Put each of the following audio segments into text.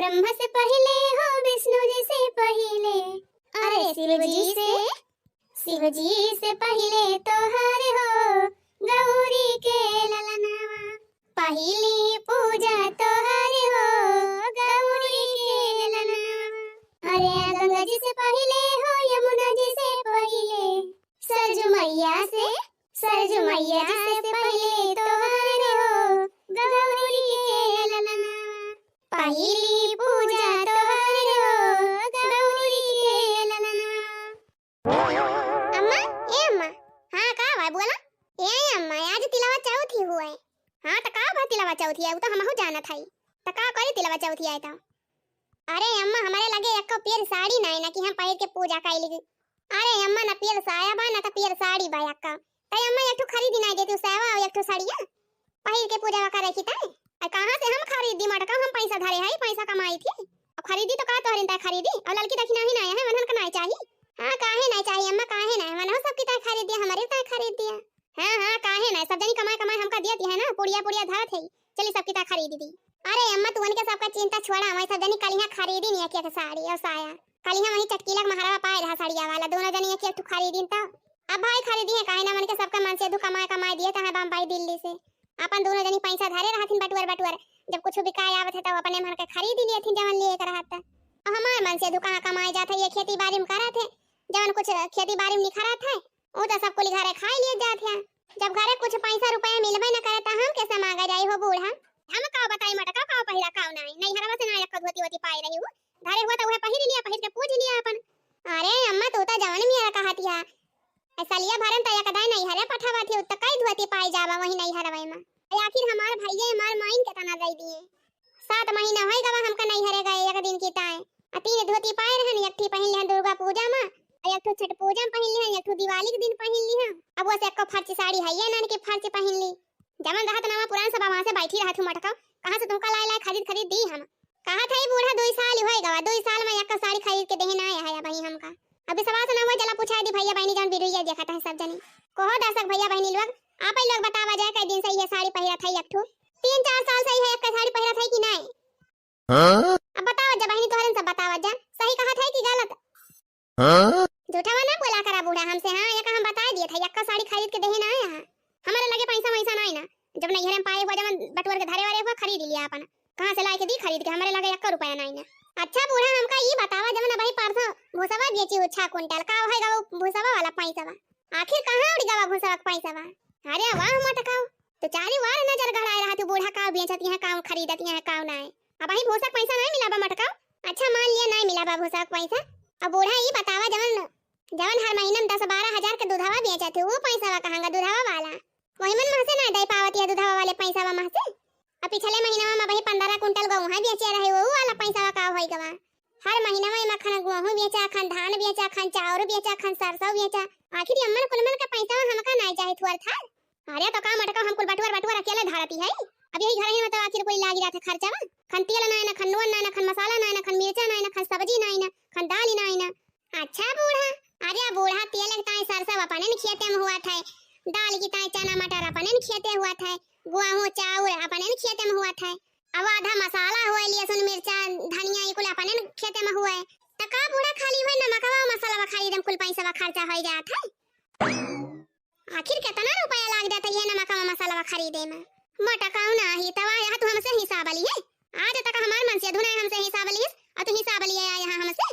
ब्रह्मा से पहले हो विष्णु जी से पहले, अरे शिव जी से पहले तोहार हो गौरी के ललनावा, पहली पूजा तोहार हो गौरी के ललनावा। अरे गंगा जी से पहले हो यमुना जी से पहले, सरजू मैया से पहले तोहार हो गौरी के ललनावा, पहली पूजा तोहार हो गौरी के ललनावा। अम्मा ए अम्मा, हाँ का भाई बोला ए अम्मा, आज तिलावा चौथी हुआ है। हाँ तो का बा तिलावा चौथी है, वो तो हमहु जाना था तो का करे तिलावा चौथी आए तो। अरे अम्मा हमारे लगे एक पेड़ साड़ी नहीं ना कि हम पहन के पूजा कैली। अरे अम्मा ना पेड़ साया बा ना तो पेड़ साड़ी बा यक्का, तई अम्मा एक ठो खरीदी नहीं देती साया और एक ठो साड़िया पहन के पूजा करे की तय। कहां से हम खरीदी मटका, हम पैसा धरे है, पैसा कमाई थी और खरीदी तो का तोहरिन तय खरीदी और लड़की दक्षिणा ही नहीं है, मनन का नहीं चाहिए। हां काहे नहीं चाहिए अम्मा, काहे नहीं, मन हो सबकी तय खरीद दिया, हमारे तय खरीद दिया। हां काहे नहीं, सब जनी कमाई हमका देती है ना, पुड़िया धरत है, चली सबकी तय खरीद दी। अरे अम्मा तू के सबका चिंता छोड़ा, हमारे सब जनी कल यहां खरीदी नहीं एक साड़ी और साया, कल यहां वही चटकीला महारावा पाए रहा साड़िया वाला, दोनों जनी एक ठो खरीदी त अब भाई खरीदी है, काहे ना मन के सबका मन से दु कमाई दिए त है बम्बई दिल्ली से, अपन दोनों जनी पैसा धरे रहथिन बटुअर, जब कुछ बिकाय आवत है तो अपने मन के खरीद लिए थी जवन लिए करत। और हमार मन से दुकान कमाई जात है, ये खेती बाड़ी में करत है, जवन कुछ खेती बाड़ी में निखरत है वो तो सब को घरे खाई लिए जात है। जब घरे कुछ पैसा रुपया मिलबे न करे त हम कैसे मांगा जाई हो बूढ़ा। हम का बताई मटका का पहिरा का नहीं हरवा से ना एक धोती पाई रही हूं, धरे हुआ तो वह पहिर लिया, पहिर के पूज लिया अपन। अरे अम्मा तू तो जवन मेरा कहतिया ऐसा लिया भरन त एकदाई नहीं हरे पठावा थी त कई धोती पाई जावा वही नहीं हरवे में। आखिर हमार भैया हमार माइन के तना दई दिए, 7 महीना होई गवा हमका नहीं हरे गए एक दिन की ताए, 3 धोती पाए रहन, एक ठी पहन लिहन दुर्गा पूजा में, एक ठो छठ पूजा में पहन लिहन, एक ठो दिवाली के दिन पहन लिहन। अब वो से एक फर्ची साड़ी है ये नान के फर्ची पहन ली, जमन रहत नामा पुरान सब वहां से बैठी रहत मटका, कहां से तुमका लाए खरीद दी हम। कहा था बूढ़ा 2 साल होई गवा, 2 साल में एक साड़ी खरीद के देहे ना आया भाई हमका। अभी सवाल ना हुआ, चला पूछा दी भैया बहनी जान वीडियो देखा था सब जनी, कहो दर्शक भैया बहनी लोग आप ही लोग बतावा जाए कई दिन से ये साड़ी पहिरा था एक ठो, 3-4 साल से है एक साड़ी पहिरा था कि नहीं। हां अब बताओ जा बहनी तोहरन सब बतावा जा, सही कहा था कि गलत। हां झूठा ना बोला करा बूढ़ा हमसे। हां ये हम बता दिए था एक साड़ी खरीद के देहे ना आया, हमारे लगे पैसा नहीं ना, जब नहीं हरम पाए हुआ जब बटवर के धरे वाले हुआ खरीद लिया अपन, कहां से लाए के दी खरीद के, हमारे लगे 1 रुपया नहीं ना। अच्छा बूढ़ा हमका ये बतावा जब ना भाई परसों भूसावा बेची हो 6 क्विंटल का होएगा वो भूसावा वाला पैसा, आखिर कहां उड़ गवा भूसावा का पैसा। अरे वाह मटकाओ तो चारी वार नजर गड़ाए रहा तू बूढ़ा का बेचती है काम खरीदती है काम ना है। अब भाई भूसा पैसा नहीं मिला बा मटकाओ, अच्छा मान लिया नहीं मिला बा भूसा पैसा, अब बूढ़ा ये बतावा जवन हर महीने में 10-12 हजार के दूधावा बेचते वो पैसा कहांगा दूधावा वाला, वही मन में से ना दे पावती है दूधावा वाले पैसा में से। अब पिछले महीना में भाई 15 क्विंटल गेहूं बेचे रहे वो वाला पैसा का होई गवा, हर महीना में मखन गेहूं बेचा, खन धान बेचा, खन चाउर बेचा, खन सरसों बेचा, आखिर अम्मन कुलमन का पैसा हमका नहीं चाहे थोर था। अरे तो का मटका हम कुल बटुअर अकेले धारती है, अब यही घर में तो आखिर कोई लागी रहा था खर्चा, खन तेल नहीं ना, खन नून नहीं ना, खन मसाला नहीं ना, खन मिर्चा नहीं ना, खन सब्जी नहीं ना, खन दाल नहीं ना। अच्छा बूढ़ा, अरे बूढ़ा तेल ताई सरसों अपने खेते में हुआ था, दाल की ताई चना मटर अपने खेते हुआ था, गेहूं चाउर अपने खेते में हुआ था, अब आधा मसाला हुआ लहसुन मिर्चा धनिया ये कुल अपने खेते में हुआ है, त का बूढ़ा खाली हुआ नमकवा मसाला खरीदम कुल पैसा खर्चा हो जात है। आखिर कितना रुपया लाग जाता है नमकवा मसाला खरीदे में, मटकाऊ नहीं तवा यह तू हमसे हिसाब ली है, आज तक हमार मन से धुना हमसे हिसाब ली और तू हिसाब लिए यहां हमसे।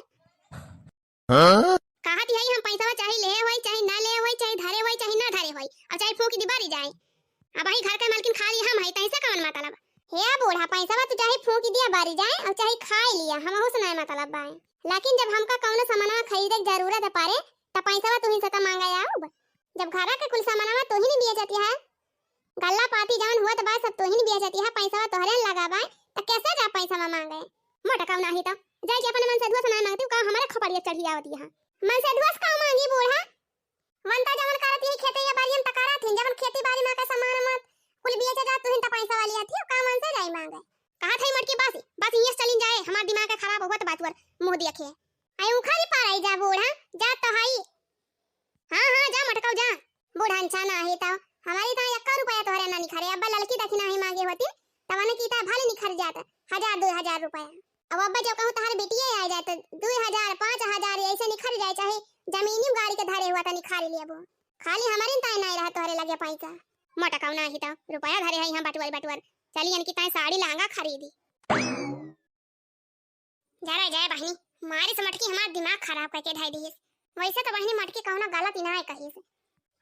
हां कहत है हम पैसा चाहे ले होई चाहे ना ले होई, चाहे धरे होई चाहे ना धरे होई, और चाहे फूंक दी बारी जाए, अब भाई घर का मालकिन खाली हम है तैसे कौन मतलब हे बूढ़ा पैसा तो चाहे फूंक दिया बारी जाए और चाहे खाए लिया हम हो सुनाए मतलब बाए, लेकिन जब हमका कौनो सामानवा खरीदे की जरूरत है पारे त पैसा तू ही से मांगा आऊ, जब घर के कुल सामानवा तू ही नहीं बेचती है, गल्ला पाती जान हुआ तो बात सब तू ही नहीं बेचती है, पैसा तोहरे लगा बाए त कैसे जा पैसा में मांगे मटका नहीं तो जाए के अपने मन से धुआ सुना मांगती का हमारे खपड़िया चढ़ी आवती है, मन से धुआ का मांगी बूढ़ा वंता जवन करती है खेती या बाड़ी में तकारा थी, जवन खेती बाड़ी में का सामान मत कुल बेचे जा तू ही त पैसा वाली आती का मन से जाई मांगे। कहा था मटकी बासी ये चली जाए हमार दिमाग का खराब होत बात वर मुंह देखे आई उखाड़ी पाराई जा बूढ़ा जा तो हाई। हां जा मटकाऊ जा बूढ़ा इंसान आहे त हमारी ता 1 रुपया तोहरे ना निखरे, अब लड़की दखिना ही मांगे होती तवन की ता भले निखर जाता 1000-2000 रुपया। अब अब्बा जो कहूं तहार बेटिए आ जाए तो 2000 5000 ऐसे निखर जाए, चाहे जमीनी गाड़ी के धरे हुआ त निखार लियबो। खाली हमारे ताई नहीं रहा तोहरे लगे पैसा मोटा कौना ही तो रुपया धरे है यहां बटुअर चली यानी कि ताई साड़ी लहंगा खरीदी। जरा जाए बहनी मारे से मटकी हमार दिमाग खराब करके ढाई दी। वैसे तो बहनी मटकी कहना गलत ही ना है कहीं से।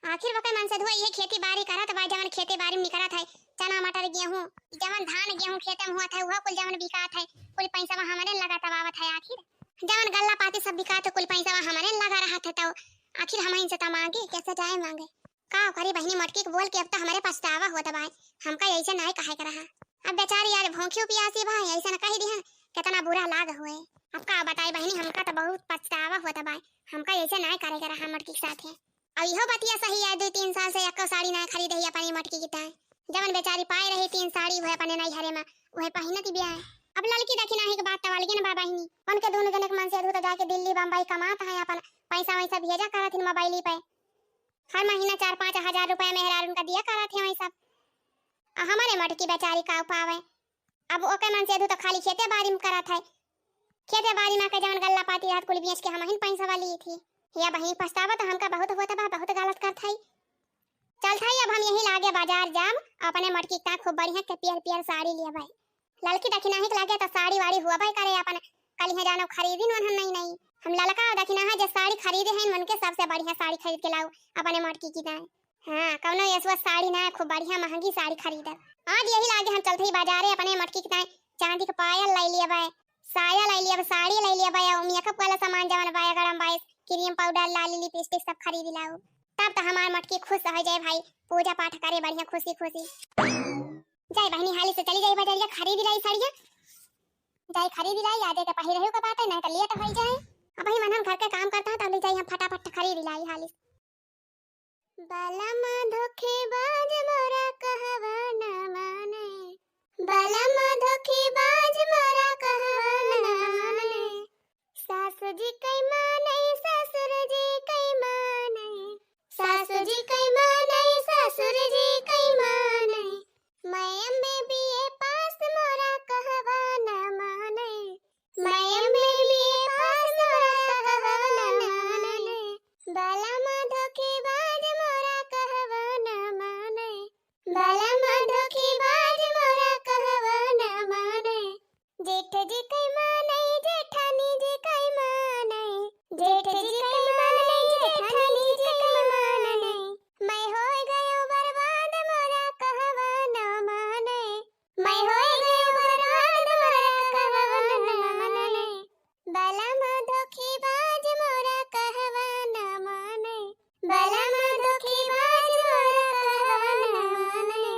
आखिर वके मन से धोई ये खेती बाड़ी करत बा, जवन खेती बाड़ी में निकलत है चना मटर गेहूं, जवन धान गेहूं खेते में हुआ था वह कुल जवन बिकात है कुल पैसा हमारे लगा तबावत है। आखिर जवन गल्ला पाती सब बिकात कुल पैसा हमारे लगा रहा था, तो आखिर हम इनसे तो मांगे कैसे जाए मांगे का करी बहनी मटकी को बोल के अब तो हमारे पछतावा होता भाई हमका ऐसे नहीं कहे कर रहा। अब बेचारी यार भूखी प्यासी भाई ऐसा न कही दी कितना बुरा लाग हुए। अब का बताई बहनी हमका तो बहुत पछतावा होता भाई हमका ऐसे नहीं करेगा रहा मटकी के साथ है। अब यहो बतिया सही है 2-3 साल से एको साड़ी ना खरीदे ही अपनी मटकी की ताई जवन बेचारी पाए रही 3 साड़ी वह अपने नहीं हरे में वह पहिनती भी आए। अब लड़की देखी नहीं के बात तवाल के ना बाबा ही उनके दोनों जने के मन से अधूरा जाके दिल्ली बम्बई कमाता है अपन पैसा वैसा भेजा करत थी मोबाइल पे हर महीना 4-5 हजार रुपया मेहरार उनका दिया करत है वैसा। हमारे मटकी बेचारी का पावे अब ओके मन से तो खाली खेते बाड़ी में करत है खेते बाड़ी में के जवन गल्ला पाती रात कुल बेच के हम ही पैसा वाली थी या बहनी पछतावा तो हमका बहुत होता बा बहुत गलत करत है। चल था अब हम यही लागे बाजार जाम अपने मटकी का खूब बढ़िया के पियर साड़ी लिया भाई लड़की देखी नहीं लागे तो साड़ी वाड़ी हुआ भाई करे अपन कल है जानो खरीदी नहीं हम लड़का देखी ना जो साड़ी खरीदे हैं मन के सबसे बढ़िया साड़ी खरीद के लाओ अपने मटकी की दाए। हां कौनो ऐसा साड़ी ना खूब बढ़िया महंगी साड़ी खरीद आज यही लागे हम चलते ही बाजारे अपने मटकी की दाए चांदी का पायल ले लिया भाई साया ले लिया साड़ी ले लिया भाई मेकअप वाला सामान जवन भाई गरम भाई क्रीम पाउडर लाली लिपस्टिक सब खरीद लाओ तब तो हमार मटकी खुश हो जाए भाई पूजा पाठ करे बढ़िया खुशी जाए बहनी हाली से चली जाए बाजार खरीद लाई साड़ियां जाए खरीद लाई आजे के पहिरे का बात है नहीं तो लेट हो जाए। अब ही मन हम घर के काम करता है तब ले जाए हम फटाफट खरीद लाई हाली बलम धोखेबाज मोरा कहवा ना माने बलम धोखेबाज मोरा कहवा ना माने सासु जी कई माने ससुर जी कई माने सासु जी कई माने ससुर जी कई माने मैं अम्बे बीए पास मोरा कहवा ना माने मैं अम्बे बीए पास मोरा कहवा ना माने बलम धोखेबाज मोरा कहवा ना माने बलम धोखेबाज मोरा कहवा ना माने जेठ जी कई माने जेठानी जी कई माने जेठ जी कई माने जेठानी जी कई माने मैं हो गयो बर्बाद मोरा कहवा ना माने मैं हो गयो बर्बाद मोरा कहवा ना माने बलम धोखेबाज मोरा कहवा ना माने बलम धोखेबाज मोरा कहवा ना माने।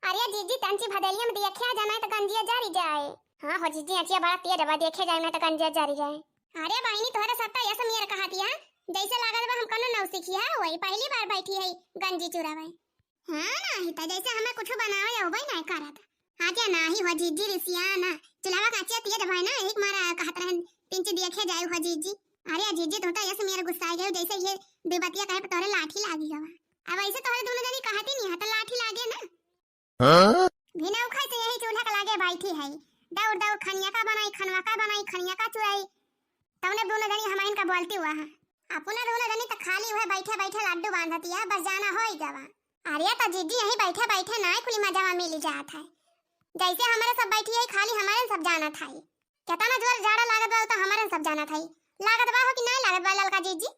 अरे जीजी तंची भदेलिया में देखिया जाना तो गंजिया जारी जाए। हां हो जीजी अचिया बड़ा तेज बा देखे जाए ना तो गंजिया जारी जाए। अरे बहनी तोहरा सत्ता ऐसा मेर कहा दिया जैसे लागत बा हम कनो नौ सीखी है वही पहली बार बैठी है गंजी चुरावे। हां नहीं तो जैसे हमें कुछ बनावे हो भाई नहीं करत आजा नाही हो जीजी रिसिया ना चलावा काचिया तेज भाई ना एक मारा कहत रहन पिंच देखे जाए हो जीजी। अरे जीजी तो ऐसे मेरे गुस्सा आ गयो जैसे ये बेबतिया कहे तोरे लाठी लागी गवा अब ऐसे तोरे दोनों जनी कहती नहीं है तो लाठी लागे ना। हां बिना उखाई तो यही चूल्हा का लागे बैठी है दौड़ खनिया का बनाई खनवा का बनाई खनिया का चुराई तवने दोनों जनी हमाइन का बोलती हुआ है अपना दोनों जनी तो खाली हुए बैठे लड्डू बांधती है बस जाना हो ही जावा। अरे तो जीजी यही बैठे ना खुली मजा में मिल जात है जैसे हमारे सब बैठी है खाली हमारे सब जाना था कितना जोर जाड़ा लागत बा तो हमारे सब जाना था लागत बा हो कि नहीं लागत बा ललका जीजी।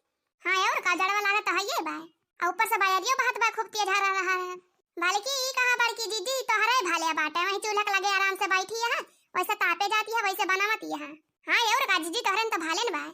हां और का जड़वा लागत है ये बा और ऊपर से बायरियो बात बा खूब तेज आ रहा है बालकी ई कहां बड़की जीजी तोहरे भाले बाटे वही चूल्हा के लगे आराम से बैठी है वैसे तापे जाती है वैसे बनावती है। हां और का जीजी तोहरे तो भाले न बा।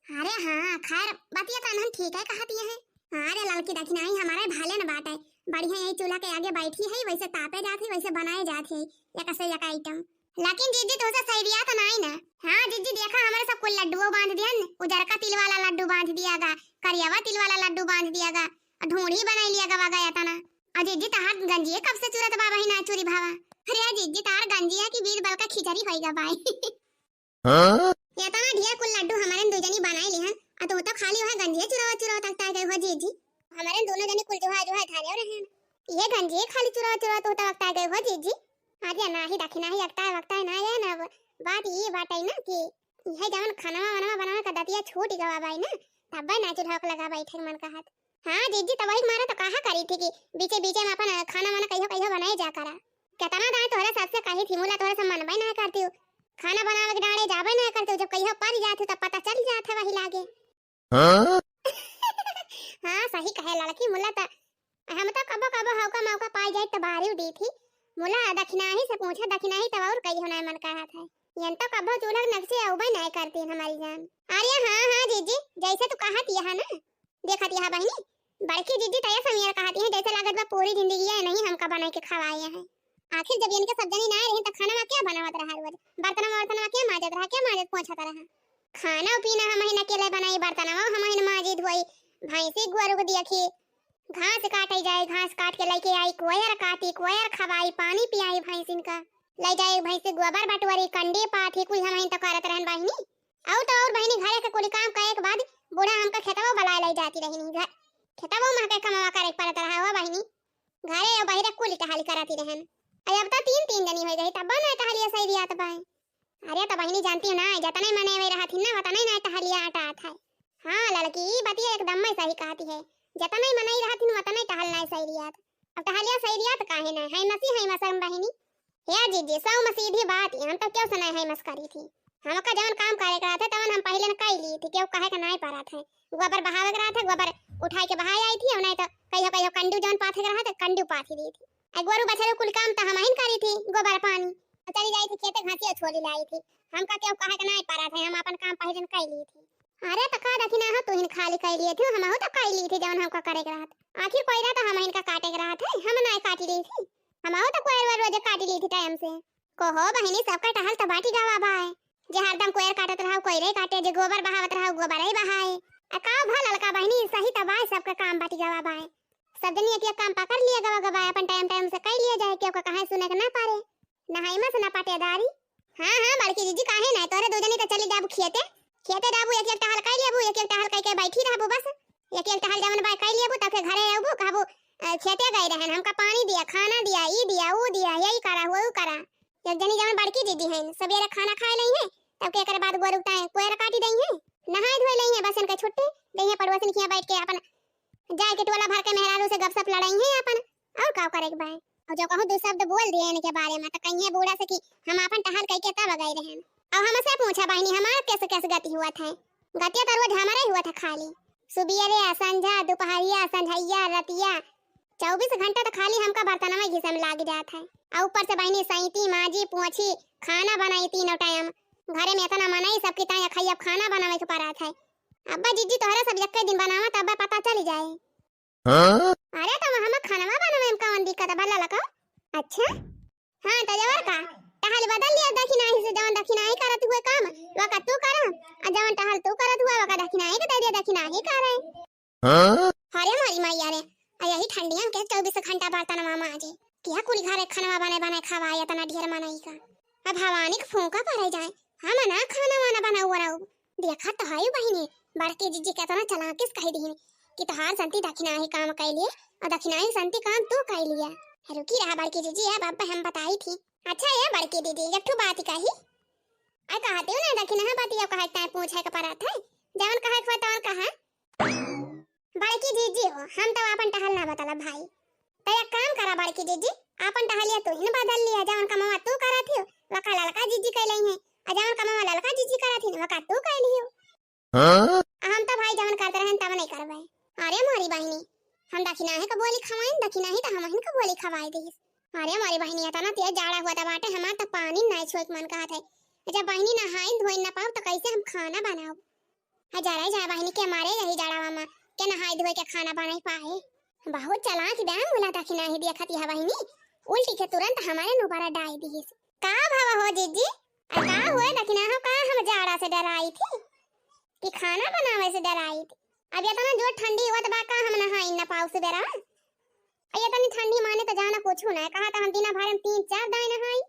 अरे हां खैर बतिया तो अनहन ठीक है कहती है। अरे लड़की देखी नहीं हमारे भाले न बाटे बढ़िया यही चूल्हा के आगे बैठी है वैसे तापे जाती वैसे बनाए जाते है एक से एक आइटम लेकिन जीजी तो से सही दिया तो नहीं ना। हां जीजी देखा हमारे सब कुल लड्डू बांध दिया न उजर का तिल वाला लड्डू बांध दियागा करियावा तिल वाला लड्डू बांध दियागा ढूंढी बनाई लियागा वगा या तना अजय जी तार गंजी कब से चुरत बाबा ही ना चोरी भावा। अरे अजय जी तार गंजी है कि बीर बल का खिचड़ी होएगा भाई। हां ये तना ढेर कुल लड्डू हमारे दो जनी बनाई लिहन आ तो खाली है गंजी चुरावा तकता है हो जी जी हमारे दोनों जने कुल जो है धारे रहे ये गंजी खाली चुरावा तो तकता है हो जी जी। आज नाही दखिना ही अकता वक्ता ना है ना। बात ये बात है ना कि यह जवन खाना वाना बनावे का दतिया छोटी गवा बाई ना तब ना चूल्हा को लगा बैठे मन का हाथ। हां जीजी तवाई मारा तो कहा करी थी कि बीचे बीचे में अपन खाना वाना कहियो कहियो बनाए जा करा। केतना दाई तोहरा सबसे कही थी मोला तोहरा से मनबे ना करती हूं। खाना बनावे के डाड़े जाबे ना करती हूं। जब कहियो पर जात तब पता चल जात है वही लागे। हां हां सही कहे लड़की मोला त हम तो कबो कबो हौका मौका पाई जाए तो बाहरी दी थी। मोला दखिना ही से पूछा दखिना ही तब और कहियो ना मन का हाथ है। यन तो कबो चूल्हा नक्शे औबे नहीं करती हमारी जान। अरे हां हां जीजी जैसे तू कहत यहां ना देखत यहां बहनी बड़की जीजी तया समीर कहती है जैसे लागत बा पूरी जिंदगी है नहीं हमका बना के खवाए हैं। आखिर जब इनके सब जनी ना रहे तो खाना में क्या बनावत रहा रोज बर्तन वर्तन में क्या माजत रहा क्या माजत पोंछत रहा। खाना पीना हम ही अकेले बनाई बर्तन हम ही माजी धोई भैंसी गोरू को देखी घास काटे जाए घास काट के लेके आई कोयर काटी कोयर खवाई पानी पियाई भैंसिन का ले जाए भैंसे गोबर बटवरी कंडे पाथी कुल हम तो करत रहन बहिनी। और बहिनी घरे के कुल काम करे के बाद बूढ़ा हमका खेतवा बला ले जाती रही घर खेतवा में के कमावा करे परत रहा हो बहिनी घरे और बहिरे कुल टहाली कराती रहन। अब तो तीन तीन जनी हो गई तब ना टहलिया सही दिया तब। अरे तो बहिनी जानती हो ना जतने मने वे रहती ना वतने ना टहलिया आटा आता है। हां लड़की बतिया एकदम में सही कहती है जतने मनाई रहती वतने टहलना सही रियात। अब टहलिया सही रियात काहे ना है मसी है मसम बहिनी। या जीजी सौ में सीधी बात हम तो क्यों सुनाए है मस्करी थी। हमका जवन काम करे करा थे तवन हम पहले न कई ली थी क्यों कहे का नहीं पारा थे। गोबर बहावे करा थे गोबर उठाई के बहाई आई थी और नहीं तो कहियो कहियो कंडू जवन पाथे करा थे कंडू पाथी दी थी। गोरू बछड़े कुल काम तो हम ही करी थी गोबर पानी चली जाई थी खेते घासिया छोड़ी लाई थी। हमका क्यों कहे का नहीं पारा थे हम अपन काम पहले न कई ली थी। अरे तो का दखिना हो तू हिन खाली कई लिए थी हम हो तो कई ली थी जवन हमका करे करा था। आखिर कोई रहा तो हम इनका काटे करा थे हम नहीं काटी ली थी। हम हो तो कोई रोज काटी ली थी टाइम से को हो बहिनी सबका टहल तो बाटी गावा भाई जे हरदम कोयर काटत रहा कोई रे काटे जे गोबर बहावत रहा गोबर ही बहाए अकाव भल लड़का बहिनी सही तबाय सबका काम बाटी गावा भाई सब जनी एक काम पकड़ लिया गवा गवा अपन टाइम टाइम से कई लिया जाए क्यों का कहां सुने के ना पारे नहाई में से ना पाटेदारी। हां हां बड़की जीजी काहे ना तोरे दो जनी तो चली जाबू खेते खेते जाबू एक एक टहल कई लेबू एक एक टहल कई के बैठी रहबू बस एक एक टहल जवन बाय कई लेबू तब के घरे आबू कहबू खेते गए रहन हमका पानी दिया खाना दिया ई दिया ऊ दिया यही करा वो करा। एक जनी जवन बड़की दीदी हैं सवेरे खाना खाए लई है तब के करे बाद गोरू टाइम कोयर काटी दई है नहाए धोए लई है बस इनके छुट्टी दई है पड़ोसन किया बैठ के अपन जाए के टोला भर के मेहरारू से गपशप लड़ाई है अपन और का करे के भाई और जो कहूं दो शब्द बोल दिए इनके बारे में तो कहिए बूढ़ा से कि हम अपन टहल कई के तब गए रहन। अब हमसे पूछा बहनी हमारा कैसे कैसे गति हुआ था। गति तो रोज हमारा ही हुआ था खाली सुबेरे संझा दोपहरिया संझैया रतिया 24 घंटा तो खाली हमका बर्तन में घिसे में लाग जाता है। और ऊपर से बहनी सैती माजी पोछी खाना बनाई तीनों टाइम घरे में इतना मनाई सबके ताई खैया खाना बनावे के पड़ा था। अब्बा जीजी तोहरा सब एक दिन बनावा तब पता चल जाए। अरे तो हम खाना बनावे में कौन दिक्कत है भला लगा। अच्छा हां तो जवर का टहल बदल लिया दखिना ही से जवन दखिना ही करत हुए काम वका तू करा और जवन टहल तू करत हुआ वका दखिना ही के दे दे दखिना ही करे। अरे मारी मैया रे यही ठंडियां के 24 घंटा बर्तन मामा आजे क्या कुल घरे खाना बने बने खवाया तना ढेर मनाई का। अब भवानी के फूंका पड़े जाए हम ना खाना वाना बना हुआ रहू देखा तो है बहिनी बड़की जीजी केतना चला किस कह दी कि तोहार संती दखिना ही काम कई लिए और दखिना ही संती काम तू कई लिया। रुकी रहा बड़की जीजी है बाबा हम बताई थी। अच्छा ये बड़की दीदी एक ठो बात कही आ कहते हो ना दखिना है बात ये कहता है पूछे के पड़ा था जवन कहे खवा तवन कहा बड़की जीजी हो हम तो अपन टहल ना बतला भाई तो एक काम करा बड़की जीजी अपन टहलिया तू ही बदल लिया जवन कमावा तू करा थी वका लड़का जीजी कह लई है और जवन कमावा लड़का जीजी करा थी वका तू कह लियो। हम तो भाई जवन करते रहन तब नहीं करबे। अरे मारी बहिनी हम दखिना है का बोली खवाई दखिना ही तो हम हिन का बोली खवाई दी। अरे मारी बहिनी आता ना तेज जाड़ा हुआ था बाटे हमार तो पानी नहीं छोक मन कहा था जब बहिनी नहाई धोई ना पाओ तो कैसे हम खाना बनाओ हजार जा बहिनी के मारे यही जाड़ा मामा के नहाई धोई के खाना बनाई पाए बहुत चालाक डैम बोला दखिना ही देखती है बहिनी उल्टी के तुरंत हमारे नुबारा डाई दी का भावा हो जीजी का हुए दखिना हो का हम जाड़ा से डराई थी कि खाना बनावे से डराई थी। अब ये तना जो ठंडी हुआ तो बाका हम नहाई ना पाऊ से बेरा ये तनी ठंडी माने तो जाना कुछ ना कहा तो हम दिना भर में 3-4 दाई नहाई।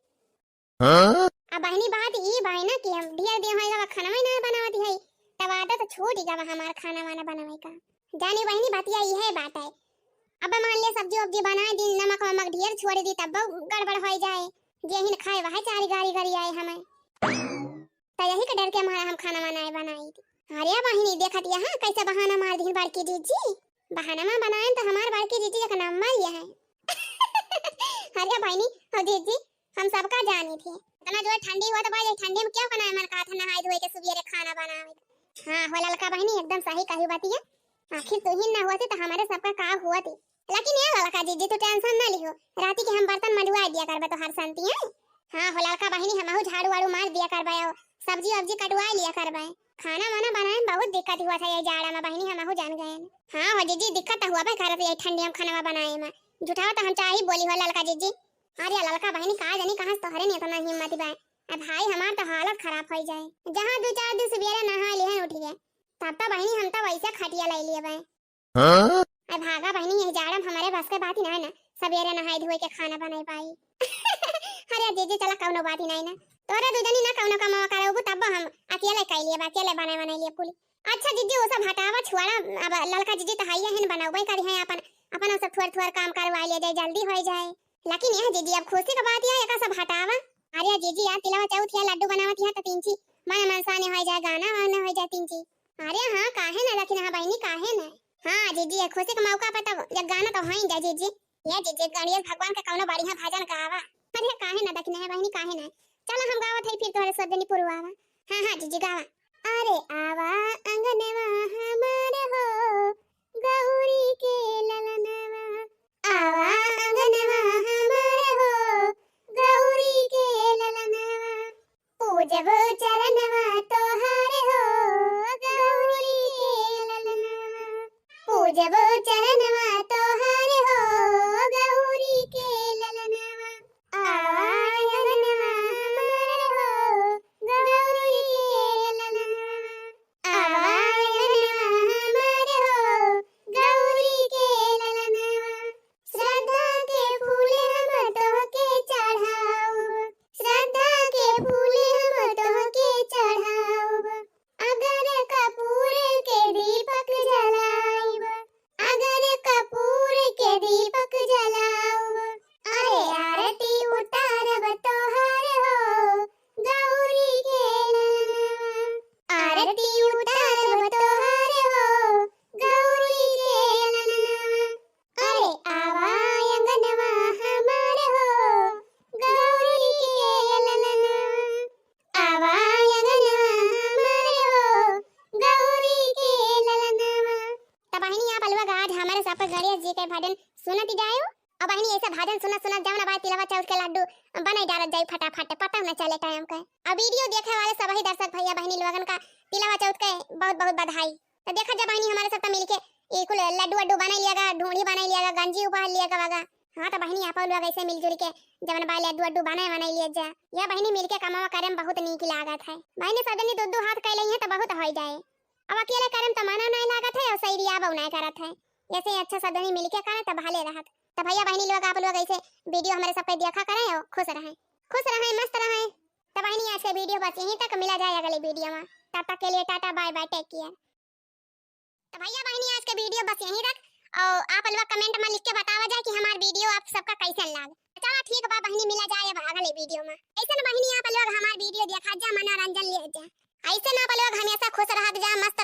अब बहनी बात ई भाई ना कि हम ढेर दिन होएगा खाना में ना बनावती है तब आदत तो छोड़ ही जावा हमार खाना वाना बनावे का जानी बहनी बातिया ई है बात है। अब मान ले सब्जी वब्जी बनाए दिन नमक वमक ढेर छोड़ दी तब गड़बड़ हो जाए जेहिन खाए वह चारी गारी गारी आए हमें, तो यही के डर के हमारा हम खाना बनाई थी। अरे बहिनी देखत यहाँ कैसे बहाना मार दी बड़की जीजी, बहाना में बनाए तो हमार बड़की जीजी का नंबर ये है। अरे बहिनी और जीजी हम सबका जानी थी, इतना जो ठंडी हुआ तो भाई ठंडी में क्या बनाए मन का था नहाए धोए के सुबेरे खाना बनावे। हां हो ललका बहिनी एकदम सही कही बात है, आखिर तू ही ना हुआ थी तो हमारे सबका का हुआ थी। लेकिन ये ललका जीजी तो टेंशन ना लियो, राती के हम बर्तन मंजवा दिया करबे तो हर संती है। हां हो ललका बहिनी हमहु झाड़ू वाड़ू मार दिया करबे, सब्जी वब्जी कटवा लिया करबे, खाना वाना बनाए में बहुत दिक्कत हुआ था ये जाड़ा में बहिनी हमहु जान गए। हां हो जीजी दिक्कत हुआ भाई करत ये ठंडी में खाना बनाए में, झूठा तो हम चाही बोली हो ललका जीजी। अरे ललका बहिनी का जानी कहां से तोहरे नहीं इतना हिम्मत बा, अब भाई हमार तो हालत खराब हो जाए, जहां 2-4 दिन सवेरे नहा लिए उठ गए तब तो बहिनी हम तो वैसे खटिया ले लिए बे। हां अब भागा बहिनी ये जाड़ा में हमारे बस के बात ही ना है ना, सवेरे नहाए धोए के खाना बनाई पाई। अरे जीजी चला कौनो बात ही नहीं ना, तोरे दुजनी ना कौनो कमावा करबू तब हम अकेले कई लिए अकेले बनाए लिए कुल। अच्छा जीजी वो सब हटावा छुआड़ा, अब ललका जीजी तो हाइया हिन बनावे करी है अपन अपन सब थोड़ा काम करवा ले जाए जल्दी हो जाए। लेकिन यह जीजी अब खुशी का बात है का सब हटावा। अरे जीजी यार तिलवा चौथ है लड्डू बनावत है तो तीन ची मन मनसाने हो जाए गाना वाना हो जाए तीन ची। अरे हां काहे ना लेकिन हां बहिनी काहे ना। हां जीजी खुशी के मौका पे तो ये गाना तो होई जाए जीजी, ये जीजी गणेश भगवान के कौनो बढ़िया भजन गावा। अरे काहे ना देखने है बहिनी काहे ना, चल हम गावत है फिर तोरे सदनी पुरवावा। हां हां जीजी गावा। अरे आवा अंगनवा हमार हो गौरी के ललनवा, आवा अंगनवा हमार हो गौरी के ललनवा, पूजब चरणवा तोहार हो गौरी के ललनवा, पूजब चरणवा तोहार हो गौरी के ललनवा, आवा अंगनवा हमार हो गौरी के ललनवा, आवा अंगनवा हमार हो गौरी के ललनवा, श्रद्धा के फूल हम तोहके चढ़ाऊब, श्रद्धा के फूल हम तोहके चढ़ाऊब, अगर कपूर के दीपक जलाऊब, अगर कपूर के दीपक जलाऊब, अरे आरती उतारब तोहार हो गौरी के ललनवा, आरती उतारब तोहार हो गौरी के ललनवा, अरे आवा अंगनवा हमार हो गौरी के ललनवा, आवा अंगनवा हमार हो गौरी के ललनवा। तब बहिनी आप अलवा आज हमारे सब गणेश जी के भजन सुनती जायो, अब बहिनी ऐसा भजन सुनत जावना बाद तिलवा चौथ के लड्डू बनाई डालत जाई फटाफट पता न चले टाइम का। अब वीडियो देखे वाले सभी दर्शक भैया बहिनी लोगन का तिलवा चौथ के बहुत बहुत बधाई। तो देखा जा बहिनी हमारे सब मिलके एक लड्डू वड्डू बनाई लियागा, ढूंढी बनाई लियागा, गंजी उपहार लियागा वागा। हां तो बहिनी आप लोग ऐसे मिलजुल के जवन बा लड्डू वड्डू बनाई लिया जा, या बहिनी मिलके कमावा करे में बहुत नीक लागत है। बहिनी सदनी दो हाथ कैले है तो बहुत हो जाए, अब अकेले करे तो मना नहीं लागत है और सही रिया बहु नहीं करत है, ऐसे अच्छा सदनी मिलके करे तो भले रहत। तो भैया बहिनी लोग आप लोग ऐसे वीडियो हमारे सब पे देखा करें और खुश रहें मस्त रहें। तो बहिनी आज के वीडियो बस यहीं तक, मिला जाए अगले वीडियो में, तब तक के लिए tata bye bye take care. तो भैया बहिनी आज के वीडियो बस यहीं तक, और आप लोग कमेंट में लिख के बतावा जाए कि हमारा वीडियो आप सबका कैसा लगा। चलो ठीक बा बहिनी मिला जाए अगले वीडियो में। ऐसे ना बहिनी आप लोग हमारा वीडियो देखा जा मनोरंजन ले जा, ऐसे ना आप लोग हमेशा खुश रहत जा, मस्त